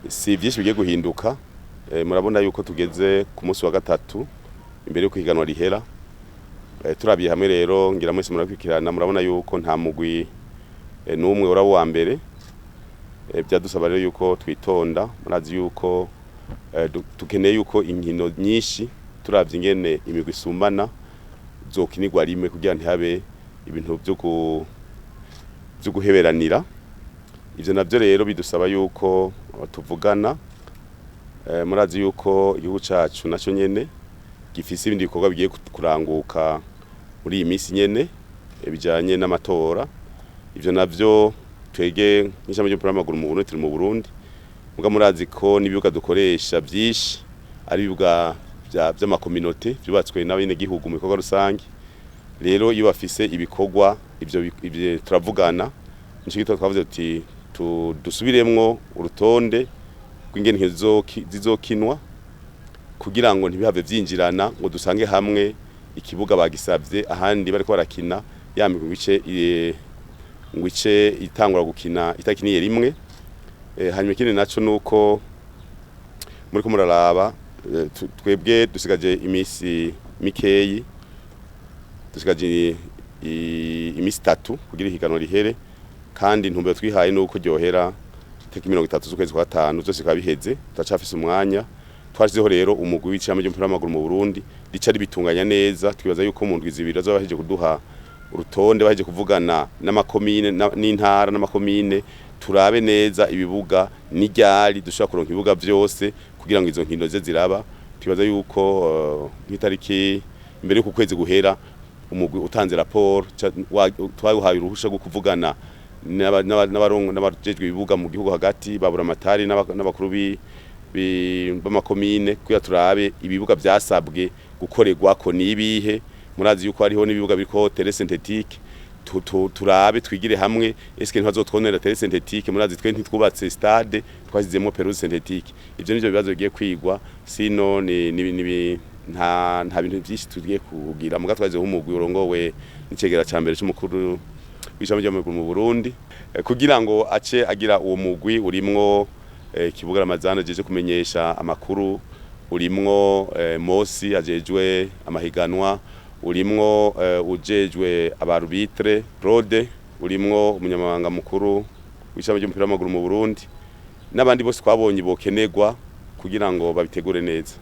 si vyinshi bigiye guhinduka. Murabona yuko tugeze ku munsi wa gatatu imbere yo kwiganwa rihera. Turabiye hamwe rero ngira mwese murakwikirana, murabona yuko nta mugwi n'umwe ura wa mbere. Byadusaba rero yuko twitonda, murazi yuko tukeneye yuko inkino nyinshi turavye ingene imigwi isumbana zokinirwa rimwe kugira ntihabe ibintu byo guheberanira. Ivyo navyo rero bidusaba yuko tuvugana. Murazi yuko igihugu cacu naco nyene gifise ibindi bikorwa bigiye kuranguka muri iyi minsi nyene bijanye n'amatora. Ivyo navyo twege nk'ishami ry'umupira w'amaguru mu Burundi, turi mu Burundi. Muga murazi ko n'ibibuga dukoresha vyinshi ari ibibuga vy'amakominote vyubatswe n'abene gihugu mu bikorwa rusange. Rero iyo bafise ibikorwa ivyo turavugana, nico gitwa twavuze tuti dusubiremwo urutonde rw'ingene zizokinwa kugira ngo ntibihave vyinjirana ngo dusange hamwe ikibuga bagisavye ahandi bariko barakina yamigwa ngwice itangura gukina itakiniye rimwe. Hanyuma ikindi naco nuko muri ko muraraba twebwe dusigaje imisi mikeyi, dusigaje imisi 3 kugira ihiganwa rihere, kandi intumbero twihaye nuko ryohera teki 30 z'ukwezi kwa 5 zose kabiheze. Tutacafise umwanya, twashizeho rero umugwi w'icama ry'umupira w'amaguru mu Burundi rica ribitunganya neza. Twibaza yuko mu ndwi zibiri bazobaheje kuduha urutonde, baheje kuvugana n'amakomine n'intara n'amakomine, turabe neza ibibuga n'iryari dushobora kuronka ibibuga vyose kugira ngo izo nkino ze ziraba. Twibaza yuko nk'itariki imbere y'uko kwezi guhera umugwi utanze raporo twaguhaye uruhusha rwo kuvugana n'abajejwe ibibuga mu gihugu hagati, babura amatari n'abakuru b'amakomine kugira turabe ibibuga vyasabwe gukorerwa ko nibihe. Murazi yuko hariho n'ibibuga biriko terre synthétique, turabe twigire hamwe eske ntazotwonera terre synthétique. Murazi twe ntitwubatse stade, twasizemo pelouse synthétique. Ivyo nivyo bibazo bigiye kwigwa, sino nta bintu vyinshi tugiye kugira. Muga twazeho umugwi urongowe n'icegera ca mbere c'umukuru w'ishami ry'amaguru mu Burundi kugira ngo ace agira uwo mugwi urimwo Kibuga Ramazana ajeje kumenyesha amakuru, urimwo Mosi ajejwe amahiganwa, urimwo ujejwe abarubitre Rode, urimwo umunyamabanga mukuru w'ishami ry'umupira w'amaguru mu Burundi, n'abandi bose twabonye bokenegwa kugira ngo babitegure neza.